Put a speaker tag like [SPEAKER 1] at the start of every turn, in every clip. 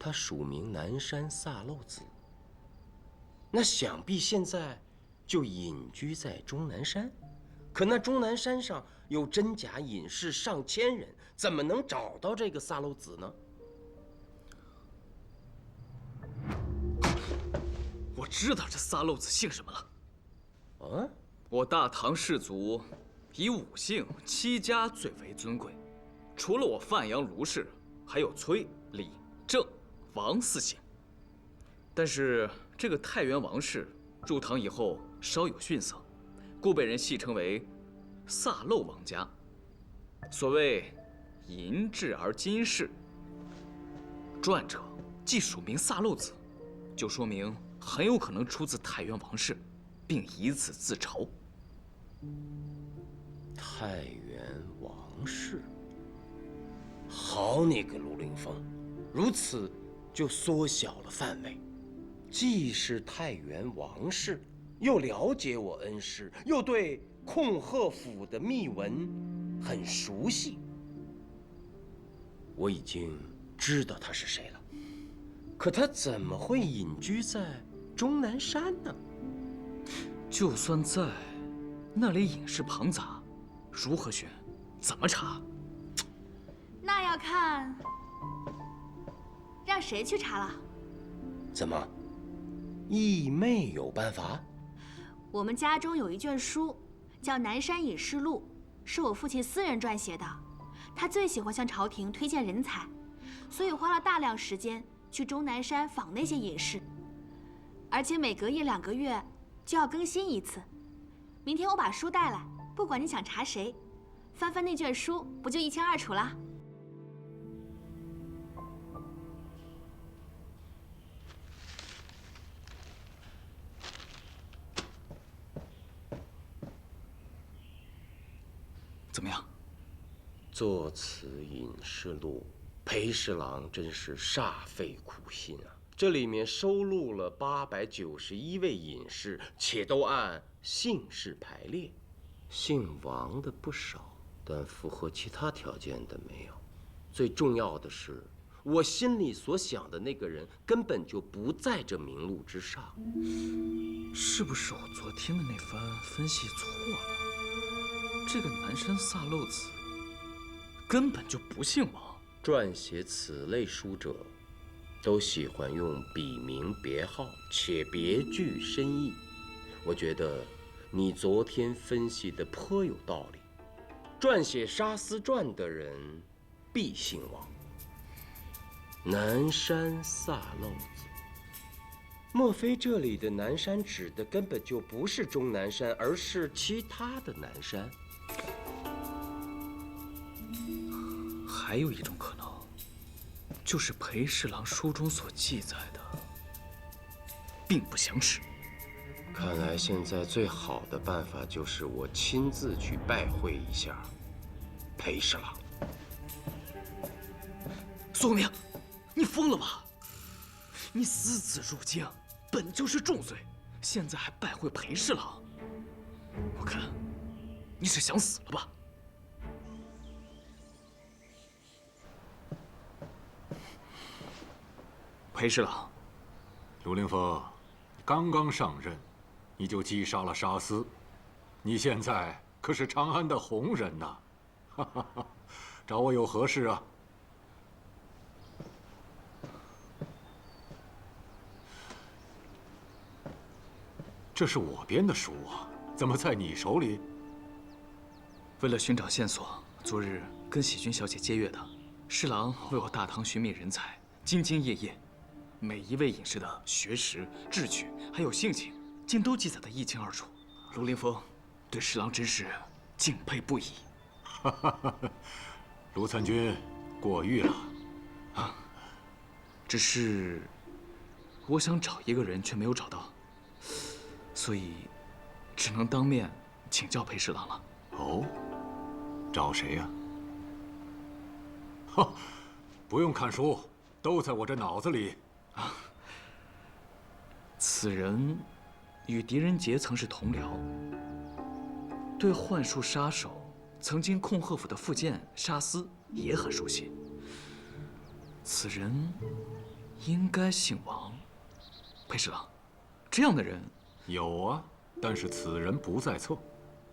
[SPEAKER 1] 他署名南山萨漏子，那想必现在就隐居在终南山。可那终南山上有真假隐士上千人，怎么能找到这个萨漏子呢？
[SPEAKER 2] 我知道这萨漏子姓什么了。
[SPEAKER 1] 啊？
[SPEAKER 2] 我大唐氏族以5姓7家最为尊贵，除了我范阳卢氏，还有崔、李、郑、王4姓。但是这个太原王氏入唐以后稍有逊色，故被人戏称为萨漏王家。所谓淫质而今世，传者既署名萨漏子，就说明很有可能出自太原王氏，并以此自嘲。
[SPEAKER 1] 太原王氏，好你个卢凌风，如此就缩小了范围。既是太原王氏，又了解我恩师，又对控鹤府的秘闻很熟悉，我已经知道他是谁了。可他怎么会隐居在终南山呢？
[SPEAKER 2] 就算在，那里隐士庞杂，如何选？怎么查？
[SPEAKER 3] 那要看让谁去查了。
[SPEAKER 1] 怎么，义妹有办法？
[SPEAKER 3] 我们家中有一卷书，叫《南山隐士录》，是我父亲私人撰写的。他最喜欢向朝廷推荐人才，所以花了大量时间去终南山访那些隐士，而且每隔1、2个月就要更新一次。明天我把书带来，不管你想查谁，翻翻那卷书，不就一清二楚了？
[SPEAKER 2] 怎么样？
[SPEAKER 1] 作此隐士录，裴侍郎真是煞费苦心啊！这里面收录了891位隐士，且都按姓氏排列。姓王的不少，但符合其他条件的没有。最重要的是，我心里所想的那个人根本就不在这名录之上。
[SPEAKER 2] 是不是我昨天的那番分析错了？这个南山萨漏子根本就不姓王。
[SPEAKER 1] 撰写此类书者，都喜欢用笔名别号，且别具深意。我觉得你昨天分析的颇有道理。撰写《沙思传》的人必姓王。南山萨漏子，莫非这里的南山指的根本就不是终南山，而是其他的南山？
[SPEAKER 2] 还有一种可能，就是裴侍郎书中所记载的并不详实。
[SPEAKER 1] 看来现在最好的办法就是我亲自去拜会一下裴侍郎。
[SPEAKER 2] 苏明，你疯了吧？你私自入京，本就是重罪，现在还拜会裴侍郎，我看你是想死了吧？裴侍郎，
[SPEAKER 4] 卢凌风，你刚刚上任，你就击杀了沙司，你现在可是长安的红人呐！哈哈哈，找我有何事啊？这是我编的书啊，怎么在你手里？
[SPEAKER 2] 为了寻找线索，昨日跟喜君小姐接阅的，侍郎为我大唐寻觅人才，兢兢业业。每一位隐士的学识、志趣，还有性情，竟都记载得一清二楚。卢凌风对侍郎真是敬佩不已。
[SPEAKER 4] 卢参军过誉了。
[SPEAKER 2] 啊，只是我想找一个人，却没有找到，所以只能当面请教裴侍郎了。
[SPEAKER 4] 哦，找谁呀？哈，不用看书，都在我这脑子里。
[SPEAKER 2] 啊，此人与狄仁杰曾是同僚，对幻术杀手曾经控鹤府的副监沙司也很熟悉。此人应该姓王。裴侍郎，这样的人
[SPEAKER 4] 有啊，但是此人不在册。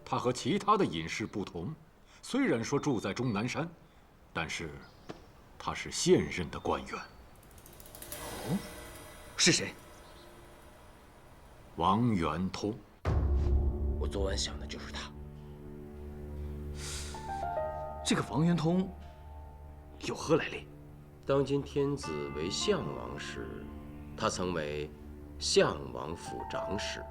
[SPEAKER 4] 他和其他的隐士不同，虽然说住在终南山，但是他是现任的官员。
[SPEAKER 2] 哦，是谁？
[SPEAKER 4] 王元通。
[SPEAKER 1] 我昨晚想的就是他。
[SPEAKER 2] 这个王元通有何来历？
[SPEAKER 1] 当今天子为相王时，他曾为相王府长史，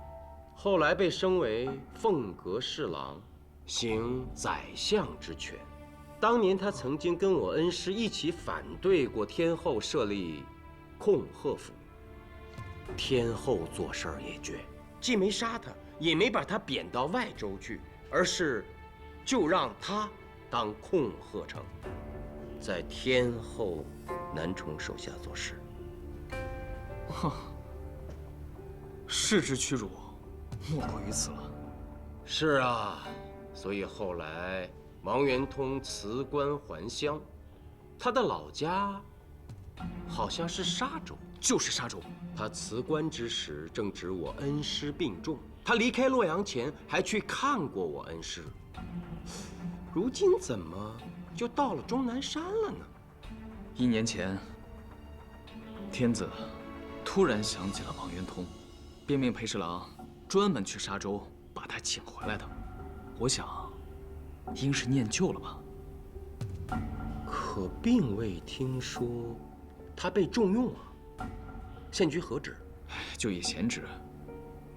[SPEAKER 1] 后来被升为凤阁侍郎，行宰相之权。当年他曾经跟我恩师一起反对过天后设立控鹤府。天后做事儿也绝，既没杀他，也没把他贬到外州去，而是就让他当控鹤丞，在天后南宠手下做事。
[SPEAKER 2] 哼，士之屈辱，莫过于此了。
[SPEAKER 1] 是啊，所以后来王元通辞官还乡，他的老家好像是沙州。
[SPEAKER 2] 就是沙州。
[SPEAKER 1] 他辞官之时，正值我恩师病重。他离开洛阳前，还去看过我恩师。如今怎么就到了终南山了呢
[SPEAKER 2] 1年前，天子突然想起了王元通，便命裴侍郎专门去沙州把他请回来的。我想，应是念旧了吧。
[SPEAKER 1] 可并未听说他被重用啊。县居何址？
[SPEAKER 2] 就以闲职，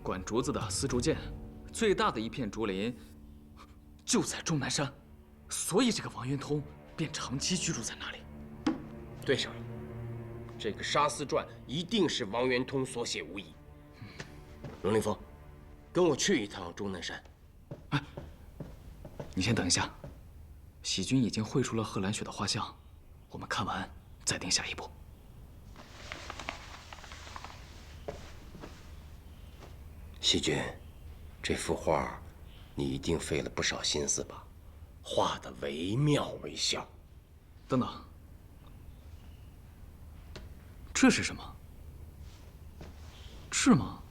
[SPEAKER 2] 管竹子的丝竹监，最大的一片竹林就在终南山，所以这个王元通便长期居住在那里。
[SPEAKER 1] 对上了，这个《沙司传》一定是王元通所写无疑。荣令峰，跟我去一趟终南山。
[SPEAKER 2] 哎，你先等一下，喜君已经绘出了贺兰雪的画像，我们看完再定下一步。
[SPEAKER 1] 喜君，这幅画你一定费了不少心思吧？画得惟妙惟肖。
[SPEAKER 2] 等等，这是什么？是吗？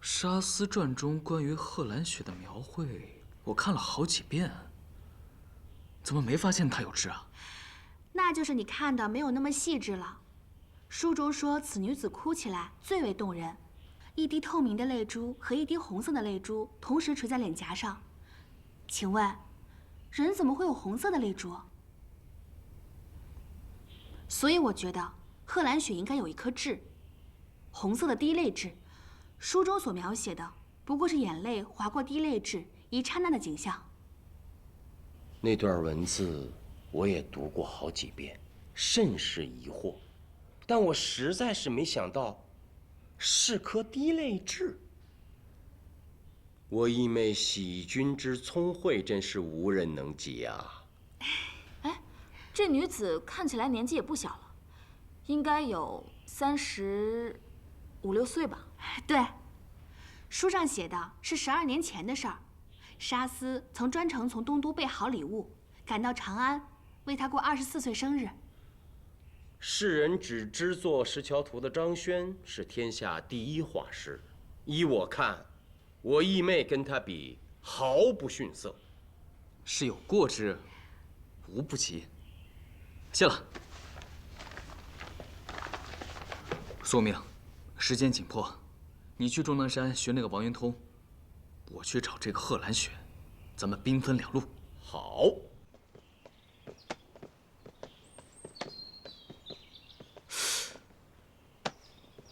[SPEAKER 2] 《沙司传》中关于贺兰雪的描绘，我看了好几遍，怎么没发现她有痣啊？
[SPEAKER 3] 那就是你看的没有那么细致了。书中说，此女子哭起来最为动人，一滴透明的泪珠和一滴红色的泪珠同时垂在脸颊上。请问，人怎么会有红色的泪珠？所以我觉得贺兰雪应该有一颗痣，红色的滴泪痣。书中所描写的不过是眼泪划过滴泪痣一刹那的景象。
[SPEAKER 1] 那段文字我也读过好几遍，甚是疑惑，但我实在是没想到是颗滴泪痣。我义妹喜君之聪慧，真是无人能及啊！
[SPEAKER 5] 哎，这女子看起来年纪也不小了，应该有35、6岁吧？
[SPEAKER 3] 对，书上写的是12年前的事儿。沙司曾专程从东都备好礼物，赶到长安，为她过24岁生日。
[SPEAKER 1] 世人只知做石桥图的张轩是天下第一画师，依我看，我义妹跟他比毫不逊色。
[SPEAKER 2] 是有过之，无不及。谢了。宿命，时间紧迫，你去终南山寻那个王元通，我去找这个贺兰雪，咱们兵分两路。
[SPEAKER 1] 好。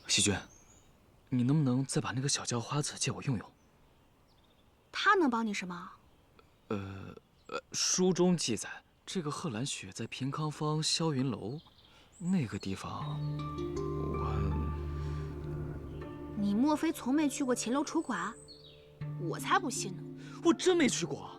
[SPEAKER 2] 喜君，你能不能再把那个小叫花子借我用用？
[SPEAKER 3] 他能帮你什么？
[SPEAKER 2] 书中记载，这个贺兰雪在平康坊霄云楼那个地方，
[SPEAKER 3] 你莫非从没去过秦楼楚馆？我才不信呢！
[SPEAKER 2] 我真没去过。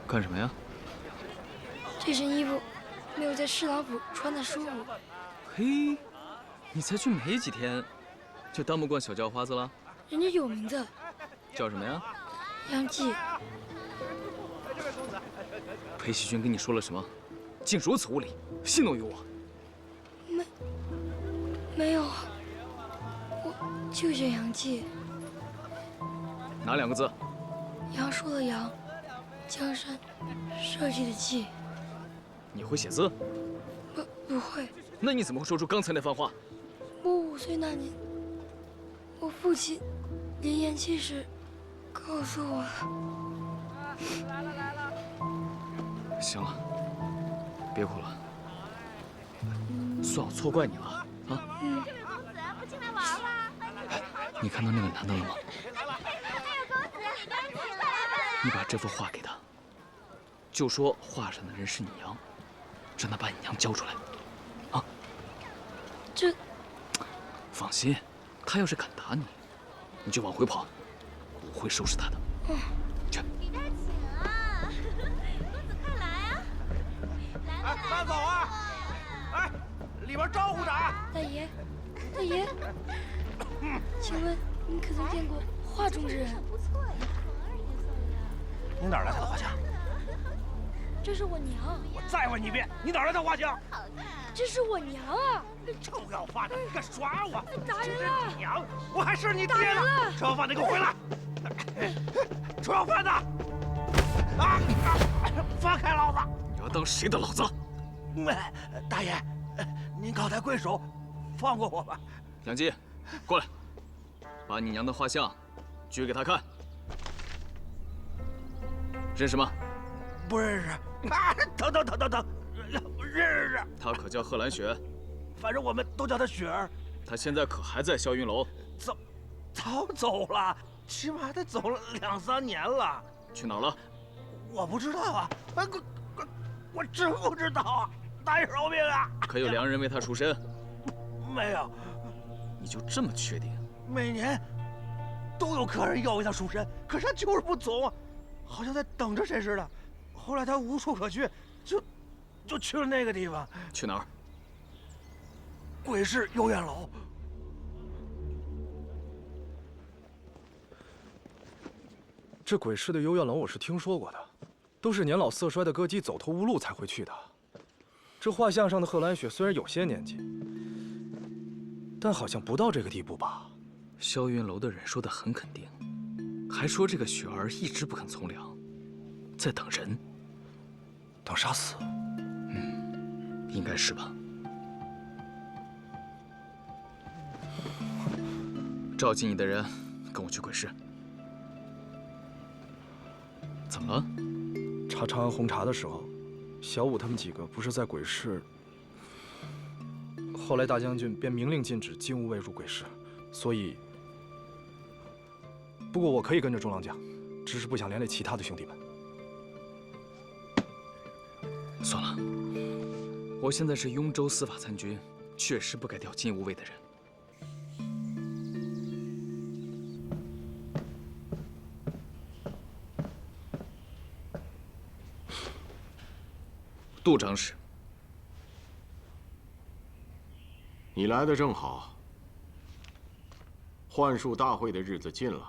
[SPEAKER 2] 干什么呀？
[SPEAKER 6] 这身衣服没有在侍郎府穿的舒服。
[SPEAKER 2] 嘿，你才去没几天，就当不惯小叫花子了？
[SPEAKER 6] 人家有名字，
[SPEAKER 2] 叫什么呀？
[SPEAKER 6] 杨继。
[SPEAKER 2] 裴喜君跟你说了什么？竟如此无礼，戏弄于我。
[SPEAKER 6] 没有，我就写杨继。
[SPEAKER 2] 哪2个字？
[SPEAKER 6] 杨树的杨，江山社稷的稷。
[SPEAKER 2] 你会写字？
[SPEAKER 6] 不会。
[SPEAKER 2] 那你怎么会说出刚才那番话？
[SPEAKER 6] 我5岁那年，我父亲临咽气时告诉我的。
[SPEAKER 2] 行了，别哭了，算我错怪你了啊。
[SPEAKER 3] 公子，不进来玩玩？
[SPEAKER 2] 你看到那个男的了吗？
[SPEAKER 3] 还有公子，你赶紧来！
[SPEAKER 2] 你把这幅画给他，就说画上的人是你娘，让他把你娘交出来。啊？
[SPEAKER 6] 这……
[SPEAKER 2] 放心，他要是敢打你，你就往回跑，我会收拾他的。去。
[SPEAKER 3] 李大请啊！公子快来啊！来，
[SPEAKER 7] 慢走啊！哎，里边招呼着啊！
[SPEAKER 6] 大爷，大爷，请问您可曾见过画中之人？
[SPEAKER 3] 不错呀，
[SPEAKER 7] 你哪来的画像？
[SPEAKER 6] 这是我娘。
[SPEAKER 7] 我再问你一遍，你哪来的画像？
[SPEAKER 3] 好看。
[SPEAKER 6] 这是我娘啊！
[SPEAKER 7] 臭要饭的，敢耍我！
[SPEAKER 6] 打人
[SPEAKER 7] 这
[SPEAKER 6] 了！
[SPEAKER 7] 是你娘，我还是你爹呢！臭要饭的，给我回来！臭要饭的！啊！放开老子！
[SPEAKER 2] 你要当谁的老子？
[SPEAKER 7] 大爷，您高抬贵手，放过我吧。
[SPEAKER 2] 杨继，过来，把你娘的画像举给他看。认识吗？
[SPEAKER 7] 不认识。啊！等，认识。
[SPEAKER 2] 她可叫贺兰雪，
[SPEAKER 7] 反正我们都叫她雪儿。
[SPEAKER 2] 她现在可还在霄云楼？
[SPEAKER 7] 早走了，起码得走了2、3年了。
[SPEAKER 2] 去哪儿了？
[SPEAKER 7] 我不知道啊，我真不知道啊！大爷饶命啊！
[SPEAKER 2] 可有良人为她赎身？
[SPEAKER 7] 没有，
[SPEAKER 2] 你就这么确定？
[SPEAKER 7] 每年都有客人要为他赎身，可是他就是不走啊，好像在等着谁似的。后来他无处可去，就去了那个地方。
[SPEAKER 2] 去哪儿？
[SPEAKER 7] 鬼市幽院楼。
[SPEAKER 8] 这鬼市的幽院楼我是听说过的，都是年老色衰的歌姬走投无路才会去的。这画像上的贺兰雪虽然有些年纪，但好像不到这个地步吧？
[SPEAKER 2] 霄云楼的人说得很肯定，还说这个雪儿一直不肯从良，在等人，
[SPEAKER 8] 等杀死。
[SPEAKER 2] 应该是吧。召集你的人，跟我去鬼市。怎么了？
[SPEAKER 8] 查长安红茶的时候，小五他们几个不是在鬼市？后来大将军便明令禁止金吾卫入鬼市，所以……不过我可以跟着中郎将，只是不想连累其他的兄弟们。
[SPEAKER 2] 算了，我现在是雍州司法参军，确实不该调金吾卫的人。杜长史，
[SPEAKER 4] 你来的正好。幻术大会的日子近了，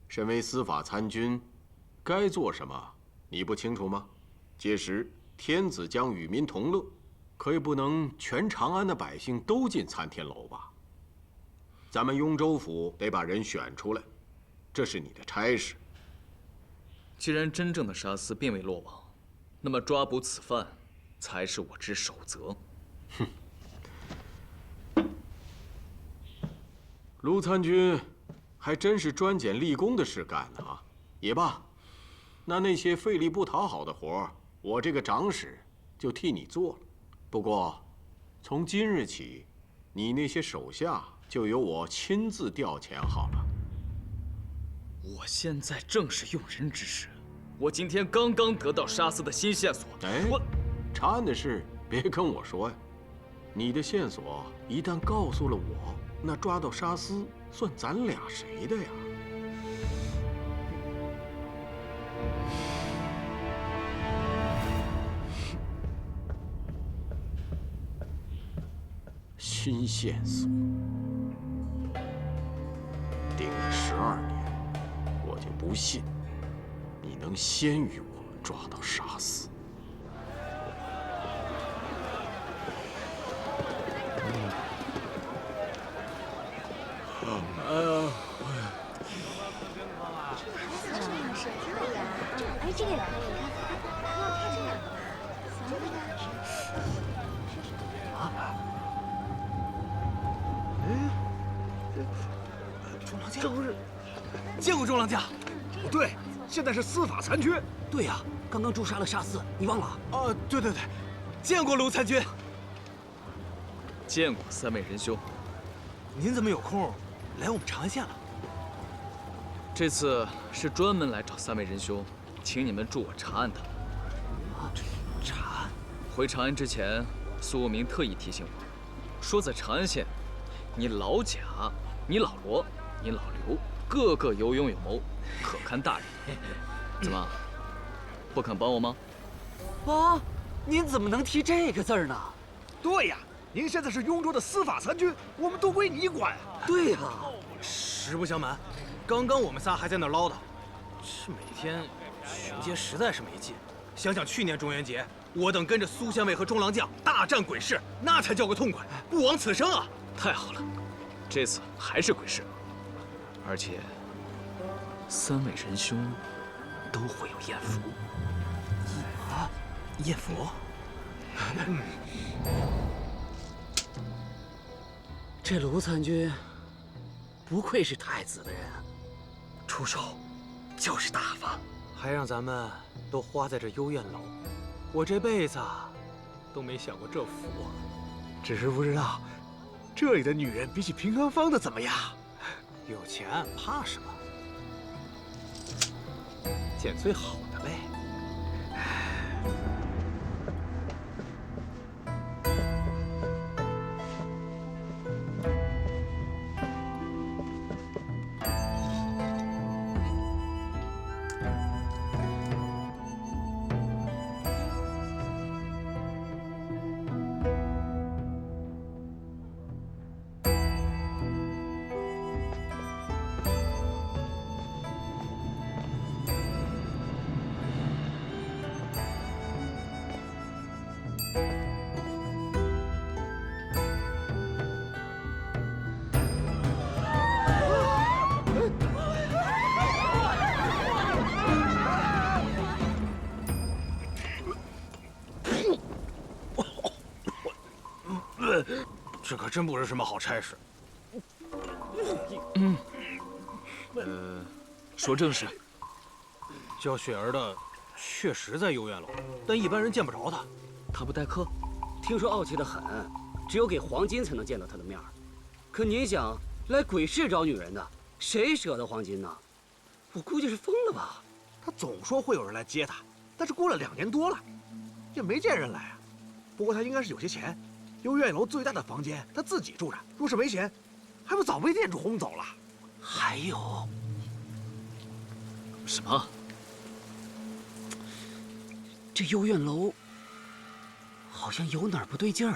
[SPEAKER 4] 身为司法参军，该做什么你不清楚吗？届时天子将与民同乐，可也不能全长安的百姓都进参天楼吧？咱们雍州府得把人选出来，这是你的差事。
[SPEAKER 2] 既然真正的杀司并未落网，那么抓捕此犯才是我之首责。
[SPEAKER 4] 哼，卢参军还真是专捡立功的事干呢啊！也罢，那些费力不讨好的活儿，我这个长史就替你做了。不过，从今日起，你那些手下就由我亲自调遣好了。
[SPEAKER 2] 我现在正是用人之时，我今天刚刚得到杀司的新线索。
[SPEAKER 4] 哎，查案的事别跟我说呀，你的线索一旦告诉了我，那抓到杀司算咱俩谁的呀？新线索。定了12年，我就不信你能先于我抓到沙司。
[SPEAKER 3] 哎，这个也可以，你看，要看这两个吧？行，那个
[SPEAKER 7] 中郎将，这不是见过中郎将？不对，现在是司法残缺。对呀，刚刚诛杀了沙司，你忘了？啊，对对对，见过卢参军。
[SPEAKER 2] 见过3位仁兄。
[SPEAKER 7] 您怎么有空来我们长安县了？
[SPEAKER 2] 这次是专门来找3位仁兄，请你们助我查案的。
[SPEAKER 7] 啊，查案？
[SPEAKER 2] 回长安之前，苏无名特意提醒我，说在长安县，你老贾、你老罗、你老刘，个个有勇有谋，可堪大任。怎么，不肯帮我吗？
[SPEAKER 9] 啊，您怎么能提这个字儿呢？
[SPEAKER 7] 对呀，您现在是雍州的司法残军，我们都归你管啊。
[SPEAKER 9] 对呀，
[SPEAKER 7] 实不相瞒，刚刚我们仨还在那儿唠叨，这每天巡街实在是没劲。想想去年中元节，我等跟着苏县尉和中郎将大战鬼市，那才叫个痛快，不枉此生啊！
[SPEAKER 2] 太好了，这次还是鬼市，而且3位仁兄都会有艳福。
[SPEAKER 7] 啊，艳福？
[SPEAKER 9] 这卢参军不愧是太子的人，
[SPEAKER 7] 出手就是大方，还让咱们都花在这幽怨楼。我这辈子都没享过这福，只是不知道这里的女人比起平安坊的怎么样？有钱怕什么？捡最好的呗。这可真不是什么好差事。
[SPEAKER 2] 说正事。
[SPEAKER 7] 叫雪儿的确实在幽怨楼，但一般人见不着他。
[SPEAKER 2] 他不待客？
[SPEAKER 9] 听说傲气得很，只有给黄金才能见到他的面儿。可您想，来鬼市找女人的，谁舍得黄金呢？我估计是疯了吧。
[SPEAKER 7] 他总说会有人来接他，但是过了2年多了，也没见人来啊。不过他应该是有些钱，幽怨楼最大的房间他自己住着，若是没钱，还不早被店主轰走了。
[SPEAKER 9] 还有
[SPEAKER 2] 什么？
[SPEAKER 9] 这幽怨楼好像有哪儿不对劲儿。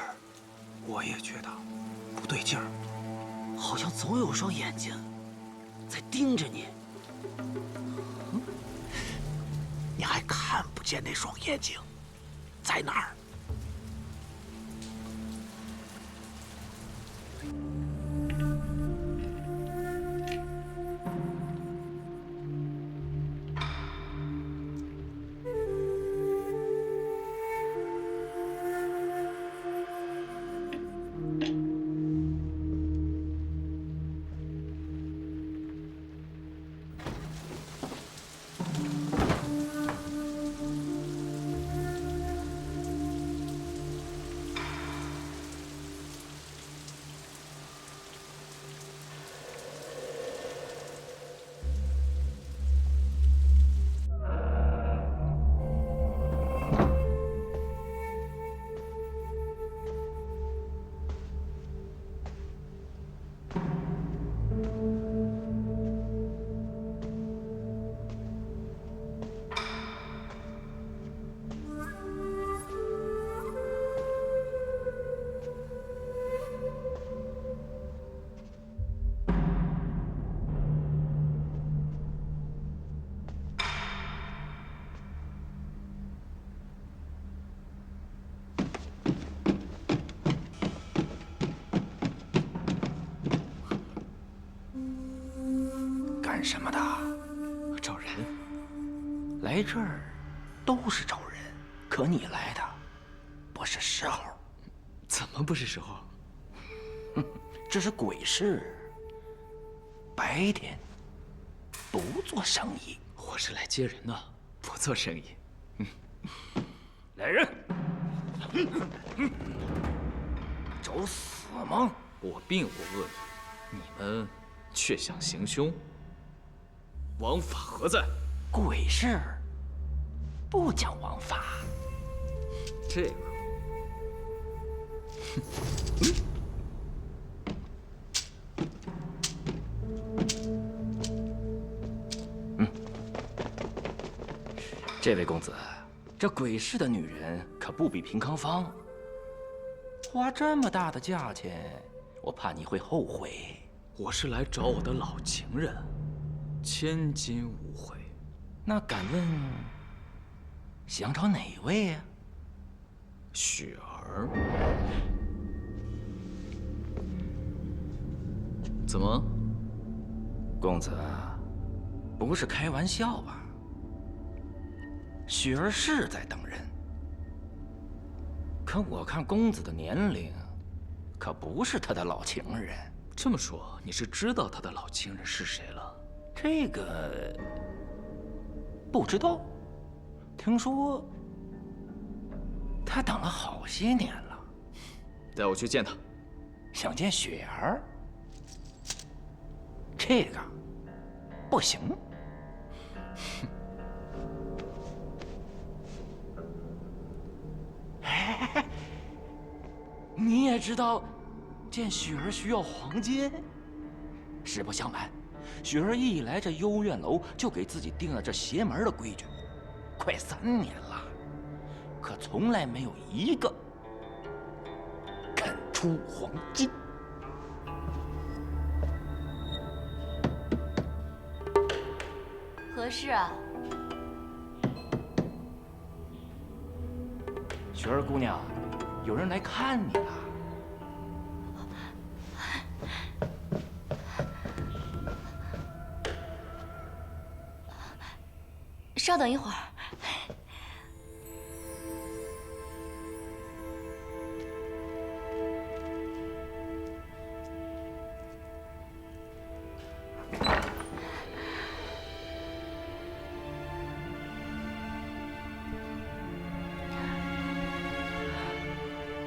[SPEAKER 7] 我也觉得不对劲儿，
[SPEAKER 9] 好像总有双眼睛在盯着你。
[SPEAKER 7] 你还看不见那双眼睛在哪儿？
[SPEAKER 10] 干什么的？
[SPEAKER 2] 找人。
[SPEAKER 10] 来这儿都是找人，可你来的不是时候。
[SPEAKER 2] 怎么不是时候？
[SPEAKER 10] 这是鬼市，白天不做生意。
[SPEAKER 2] 我是来接人的，不做生意。
[SPEAKER 10] 来人！找死吗？
[SPEAKER 2] 我并无恶意，你们却想行凶。王法何在？
[SPEAKER 10] 鬼市不讲王法。
[SPEAKER 2] 这个，
[SPEAKER 10] 这位公子，这鬼市的女人可不比平康坊。花这么大的价钱，我怕你会后悔。
[SPEAKER 2] 我是来找我的老情人，千金无悔。
[SPEAKER 10] 那敢问，想找哪位呀？
[SPEAKER 2] 雪儿。怎么，
[SPEAKER 10] 公子，不是开玩笑吧？雪儿是在等人，可我看公子的年龄，可不是他的老情人。
[SPEAKER 2] 这么说，你是知道他的老情人是谁了？
[SPEAKER 10] 这个不知道，听说他等了好些年了。
[SPEAKER 2] 带我去见他。
[SPEAKER 10] 想见雪儿？这个不行。你也知道，见雪儿需要黄金。实不相瞒，雪儿一来这幽怨楼，就给自己定了这邪门的规矩，快3年了，可从来没有一个肯出黄金。
[SPEAKER 5] 何事啊？
[SPEAKER 10] 雪儿姑娘，有人来看你了。
[SPEAKER 5] 稍等一会儿。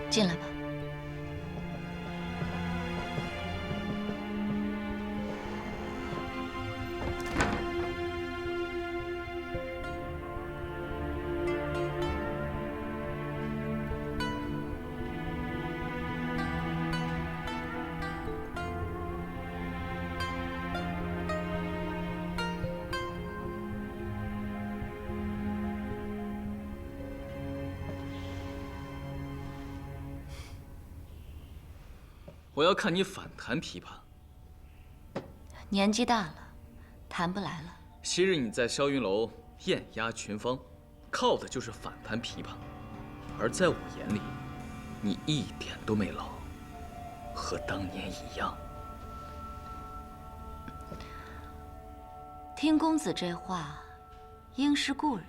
[SPEAKER 5] 进来吧。
[SPEAKER 2] 我要看你反弹琵琶。
[SPEAKER 5] 年纪大了，弹不来了。
[SPEAKER 2] 昔日你在霄云楼艳压群芳，靠的就是反弹琵琶，而在我眼里，你一点都没老，和当年一样。
[SPEAKER 5] 听公子这话，应是故人，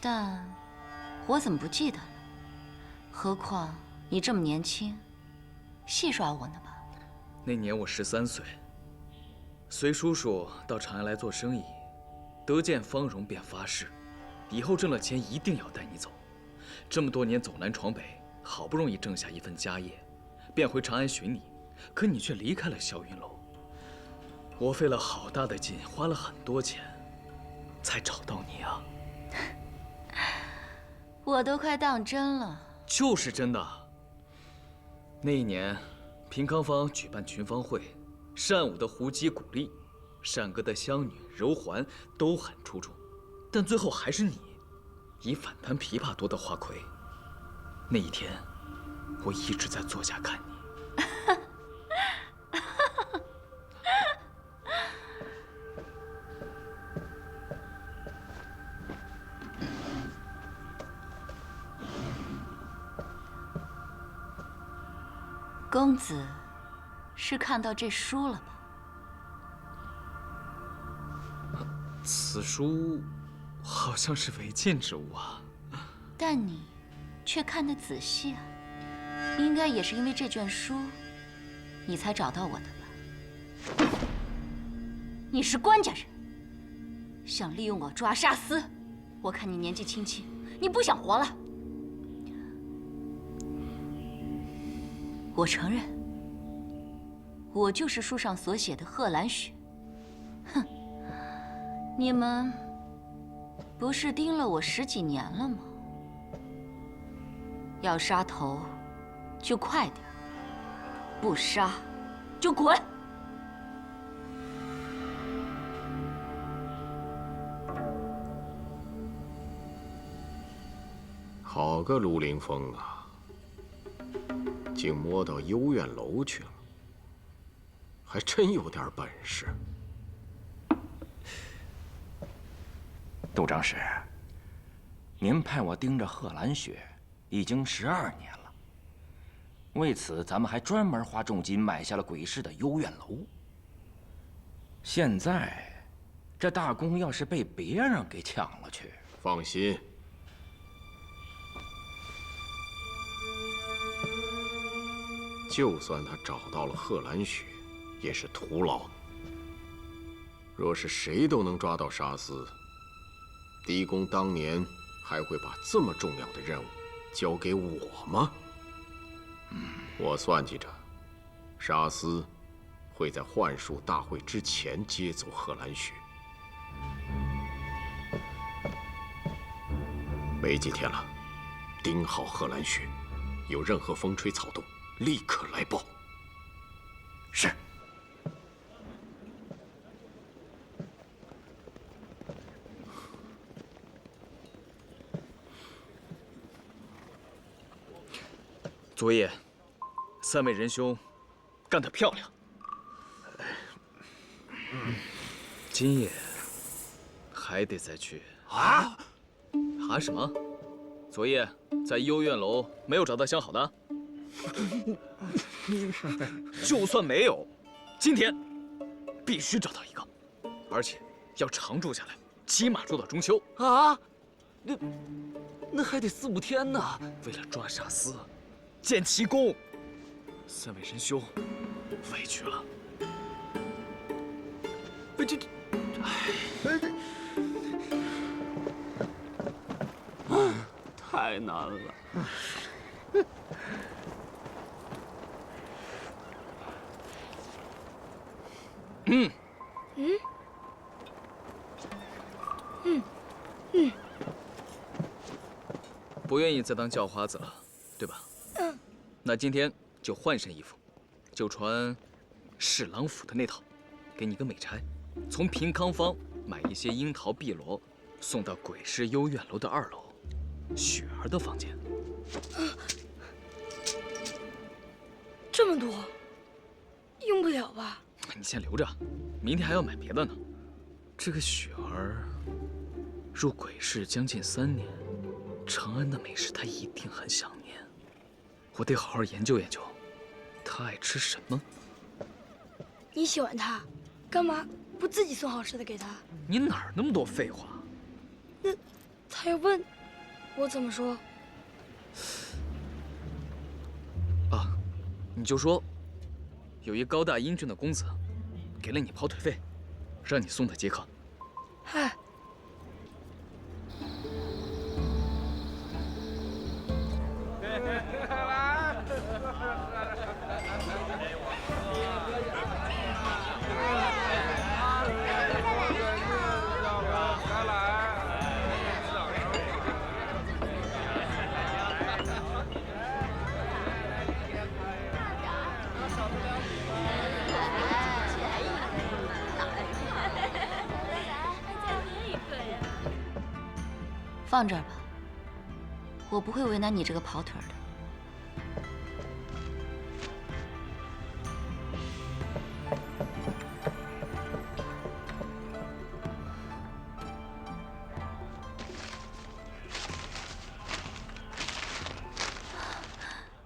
[SPEAKER 5] 但我怎么不记得了？何况你这么年轻，戏耍我呢吧？
[SPEAKER 2] 那年我13岁，随叔叔到长安来做生意，得见芳容便发誓，以后挣了钱一定要带你走。这么多年走南闯北，好不容易挣下一份家业，便回长安寻你，可你却离开了霄云楼。我费了好大的劲，花了很多钱，才找到你啊！
[SPEAKER 5] 我都快当真了。
[SPEAKER 2] 就是真的。那一年，平康坊举办群芳会，善舞的胡姬、古丽，善歌的湘女、柔环都很出众，但最后还是你，以反弹琵琶夺得花魁。那一天，我一直在座下看你。
[SPEAKER 5] 公子是看到这书了吧？
[SPEAKER 2] 此书好像是违禁之物啊。
[SPEAKER 5] 但你却看得仔细啊，应该也是因为这卷书，你才找到我的吧？你是官家人，想利用我抓沙司，我看你年纪轻轻，你不想活了。我承认，我就是书上所写的贺兰雪。哼，你们不是盯了我10几年了吗？要杀头，就快点；不杀，就滚！
[SPEAKER 1] 好个卢凌风啊，竟摸到幽怨楼去了，还真有点本事。
[SPEAKER 10] 杜长史，您派我盯着贺兰雪已经12年了，为此咱们还专门花重金买下了鬼市的幽怨楼。现在，这大功要是被别人给抢了去，
[SPEAKER 1] 放心。就算他找到了贺兰雪，也是徒劳。若是谁都能抓到沙司，狄公当年还会把这么重要的任务交给我吗？我算计着，沙司会在幻术大会之前接走贺兰雪。没几天了，盯好贺兰雪，有任何风吹草动，立刻来报。
[SPEAKER 10] 是。
[SPEAKER 2] 昨夜，3位仁兄干得漂亮。今夜还得再去啊？啊什么？昨夜在幽怨楼没有找到相好的？就算没有，今天必须找到一个，而且要常住下来，起码住到中秋
[SPEAKER 9] 啊！那还得4、5天呢。
[SPEAKER 2] 为了抓沙司，建奇功，3位仁兄委屈了。
[SPEAKER 9] 太难了。
[SPEAKER 2] 不愿意再当叫花子了，对吧？那今天就换身衣服，就穿侍郎府的那套，给你个美差，从平康坊买一些樱桃碧螺，送到鬼市幽怨楼的2楼，雪儿的房间。
[SPEAKER 6] 这么多，用不了吧？
[SPEAKER 2] 你先留着，明天还要买别的呢。这个雪儿入鬼市将近3年，长安的美食她一定很想念。我得好好研究研究，她爱吃什么。
[SPEAKER 6] 你喜欢他，干嘛不自己送好吃的给他？
[SPEAKER 2] 你哪儿那么多废话？
[SPEAKER 6] 那他要问，我怎么说？
[SPEAKER 2] 啊，你就说，有一高大英俊的公子，给了你跑腿费，让你送他接客。
[SPEAKER 6] 嗨。
[SPEAKER 5] 放这儿吧，我不会为难你这个跑腿的。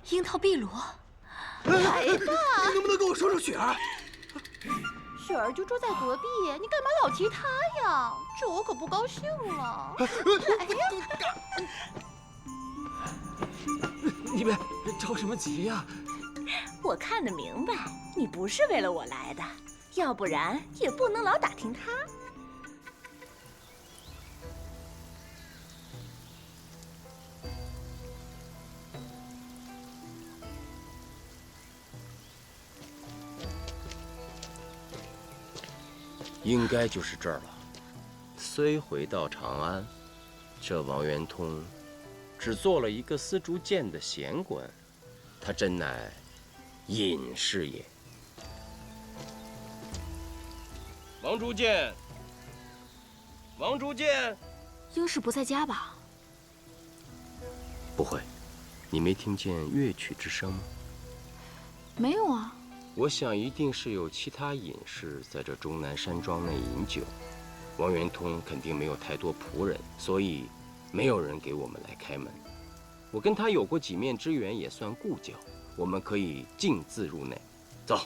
[SPEAKER 5] 樱桃碧螺，
[SPEAKER 7] 来吧！你能不能跟我说说雪儿？
[SPEAKER 3] 雪儿就住在隔壁，你干嘛老提她呀？这我可不高兴了。哎呀，
[SPEAKER 9] 你们着什么急呀？
[SPEAKER 11] 我看得明白，你不是为了我来的，要不然也不能老打听他。
[SPEAKER 1] 应该就是这儿了。虽回到长安，这王元通只做了一个丝竹监的闲官，他真乃隐士也。王竹监，王竹监，
[SPEAKER 3] 应是不在家吧？
[SPEAKER 1] 不会，你没听见乐曲之声吗？
[SPEAKER 3] 没有啊。
[SPEAKER 1] 我想一定是有其他隐士在这终南山庄内饮酒。王元通肯定没有太多仆人，所以没有人给我们来开门。我跟他有过几面之缘，也算故交。我们可以径自入内，走。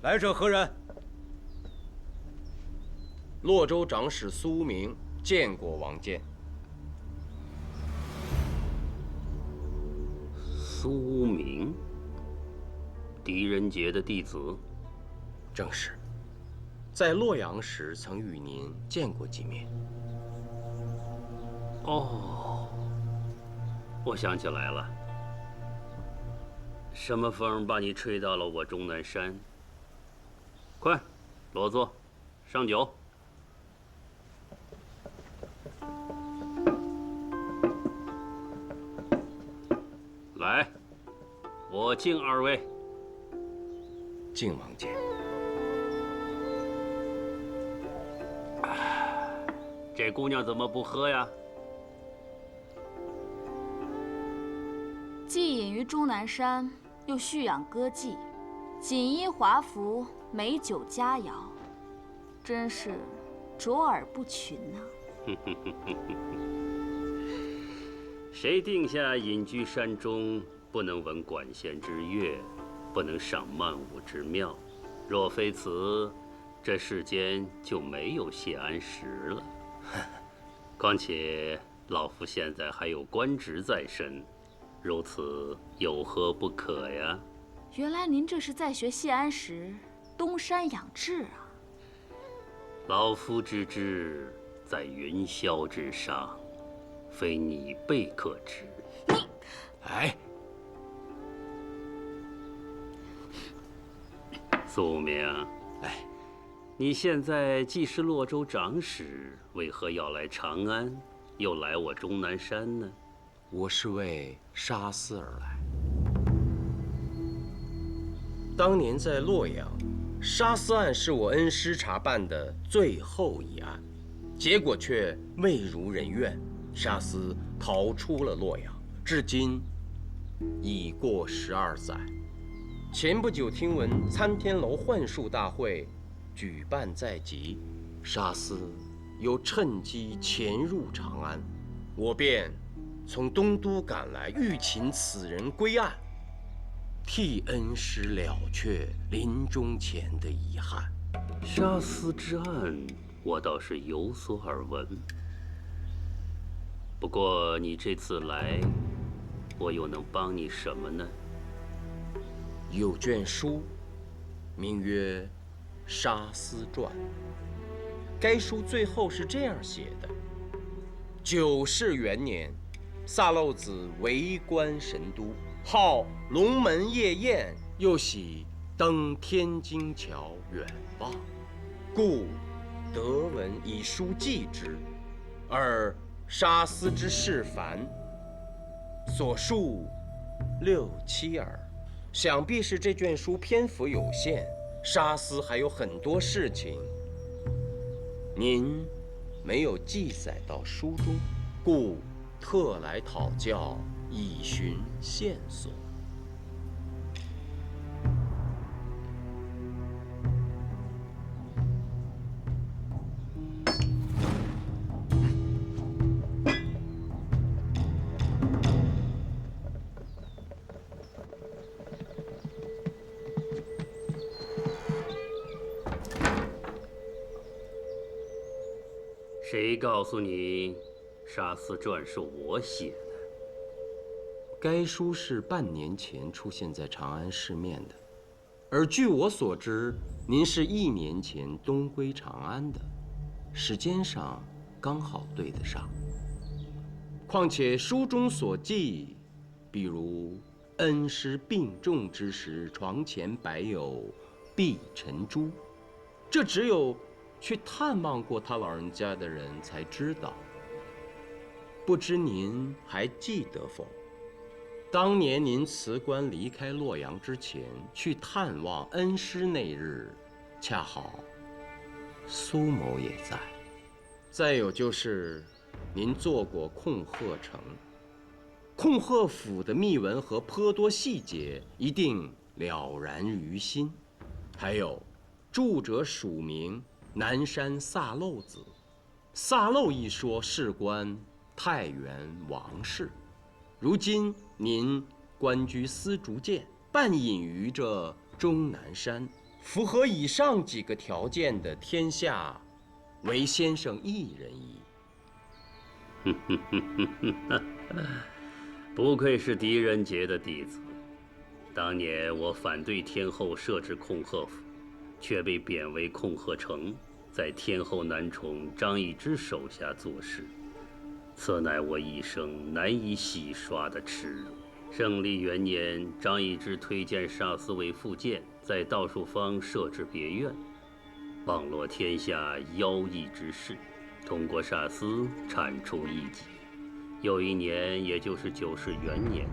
[SPEAKER 7] 来者何人？
[SPEAKER 1] 洛州长史苏明见过王监。
[SPEAKER 9] 苏明，狄仁杰的弟子。
[SPEAKER 1] 正是，在洛阳时曾与您见过几面。
[SPEAKER 9] 哦，我想起来了。什么风把你吹到了我终南山？快，落座，上酒。来，我敬二位。
[SPEAKER 1] 敬王监。
[SPEAKER 9] 这姑娘怎么不喝呀？
[SPEAKER 3] 既隐于终南山，又蓄养歌妓，锦衣华服，美酒佳肴，真是卓尔不群呐。
[SPEAKER 9] 谁定下隐居山中，不能闻管弦之乐，不能赏曼舞之妙？若非此，这世间就没有谢安石了。况且老夫现在还有官职在身，如此有何不可呀？
[SPEAKER 3] 原来您这是在学谢安石东山养志啊！
[SPEAKER 9] 老夫之志在云霄之上，非你辈可知。
[SPEAKER 1] 哎，
[SPEAKER 9] 苏明，
[SPEAKER 1] 哎，
[SPEAKER 9] 你现在既是洛州长史，为何要来长安，又来我终南山呢？
[SPEAKER 1] 我是为杀司而来。当年在洛阳，杀司案是我恩师查办的最后一案，结果却未如人愿，杀司逃出了洛阳，至今已过12载。前不久听闻参天楼幻术大会举办在即，杀司又趁机潜入长安，我便从东都赶来，欲请此人归案，替恩师了却临终前的遗憾。
[SPEAKER 9] 杀司之案，我倒是有所耳闻。不过你这次来，我又能帮你什么呢？
[SPEAKER 1] 有卷书，名曰《杀司传》。该书最后是这样写的：9世元年，萨漏子为官神都，号龙门夜宴，又喜登天津桥远望，故得闻以书记之，而杀司之事繁，所述6、7耳。想必是这卷书篇幅有限，杀司还有很多事情，您没有记载到书中，故特来讨教，以寻线索。
[SPEAKER 9] 谁告诉你《杀司传》是我写的？
[SPEAKER 1] 该书是半年前出现在长安市面的，而据我所知，您是1年前东归长安的，时间上刚好对得上。况且书中所记，比如恩师病重之时，床前摆有碧尘珠，这只有去探望过他老人家的人才知道。不知您还记得否？当年您辞官离开洛阳之前，去探望恩师那日，恰好苏某也在。再有就是，您做过控鹤城，控鹤府的秘闻和颇多细节一定了然于心。还有，著者署名南山萨漏子，萨漏一说事关太原王氏。如今您官居丝竹监，半隐于这终南山，符合以上几个条件的天下，唯先生一人矣。
[SPEAKER 9] 不愧是狄仁杰的弟子。当年我反对天后设置控鹤府，却被贬为控鹤城，在天后男宠张易之手下做事，此乃我一生难以洗刷的耻辱。圣历元年，张易之推荐杀司为副监，在道术坊设置别院，网罗天下妖异之事，通过杀司铲除异己。有一年，也就是9世元年，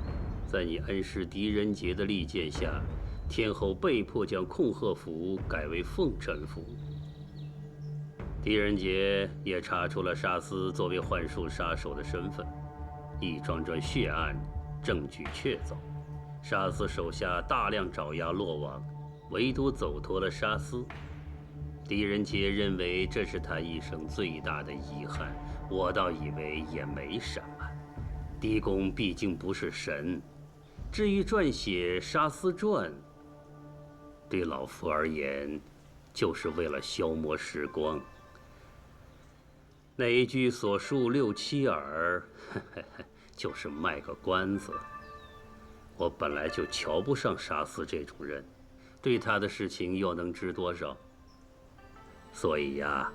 [SPEAKER 9] 在你恩师狄仁杰的力荐下，天后被迫将控鹤府改为奉臣府。狄仁杰也查出了杀司作为幻术杀手的身份，一桩桩血案，证据确凿。杀司手下大量爪牙落网，唯独走脱了杀司。狄仁杰认为这是他一生最大的遗憾，我倒以为也没什么。狄公毕竟不是神，至于撰写《杀司传》，对老夫而言，就是为了消磨时光。那一句所述6、7耳，就是卖个关子。我本来就瞧不上杀司这种人，对他的事情又能知多少？所以呀，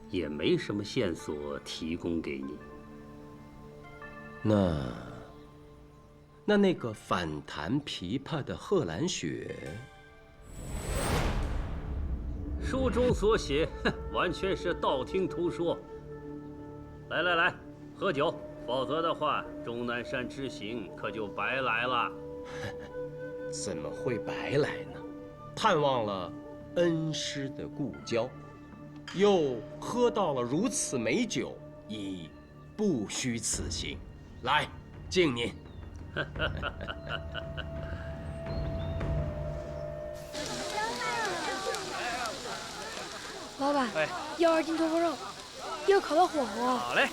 [SPEAKER 9] 也没什么线索提供给你。
[SPEAKER 1] 那个反弹琵琶的贺兰雪，
[SPEAKER 9] 书中所写，完全是道听途说。来，喝酒，否则的话，终南山之行可就白来了。
[SPEAKER 1] 怎么会白来呢？探望了恩师的故交，又喝到了如此美酒，已不虚此行。来，敬您。
[SPEAKER 6] 老板，要2斤头发肉，要烤到火候。
[SPEAKER 7] 好嘞。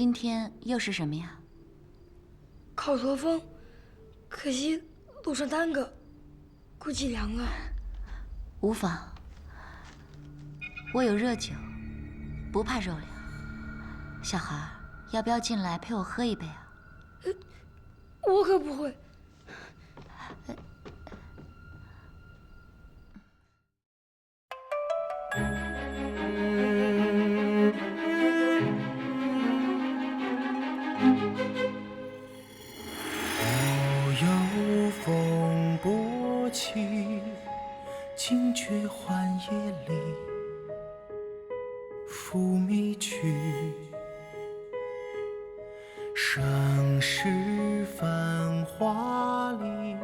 [SPEAKER 5] 今天又是什么呀？
[SPEAKER 6] 烤驼峰，可惜路上耽搁，估计凉了。
[SPEAKER 5] 无妨，我有热酒，不怕肉凉。小孩，要不要进来陪我喝一杯啊？
[SPEAKER 6] 我可不会。
[SPEAKER 12] 有风拨起，惊觉寒夜里，拂迷去。盛世繁华里，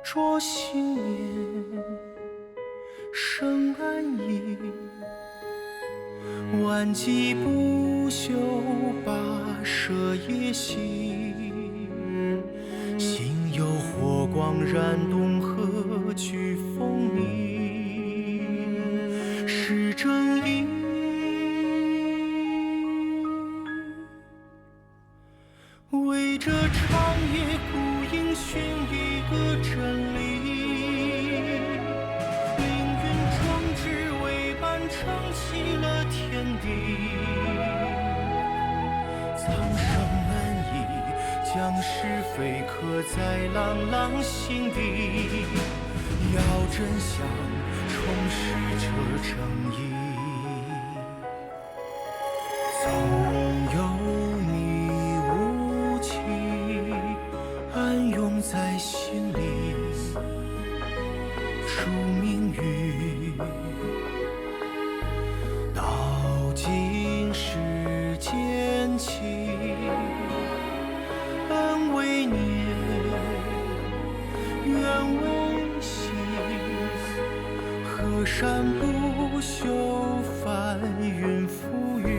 [SPEAKER 12] 着新年生安逸。万骑不休，跋涉夜行。心有火光燃东河，举风鸣，是正义。为这长夜孤影寻一个真理，凌云壮志为伴撑起了天地。苍生难移，将是非刻在朗朗心底，要真相重拾这正义。总有你无情暗涌在心里，出命运道尽世间情，恩为年，愿为心，河山不朽，翻云覆雨。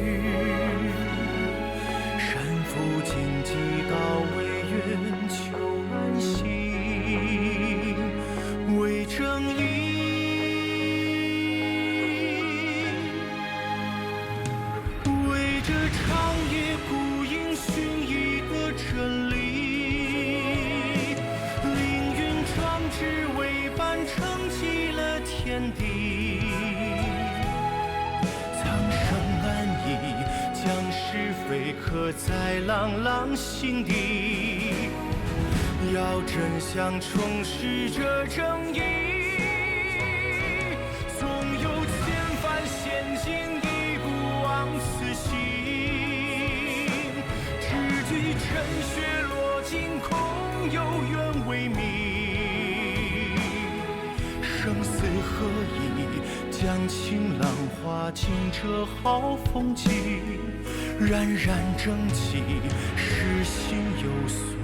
[SPEAKER 12] 山伏荆棘，高为远，求安心，为正义。为这长夜孤影寻一个真理，凌云壮志为伴撑起了天地。苍生安逸，将是非刻在朗朗心底，要真相重拾这正义。纵有千帆险境，亦不枉此行。只惧尘血落尽，空有缘为命。生死何以将情浪化尽这好风景？冉冉正气，诗心有素。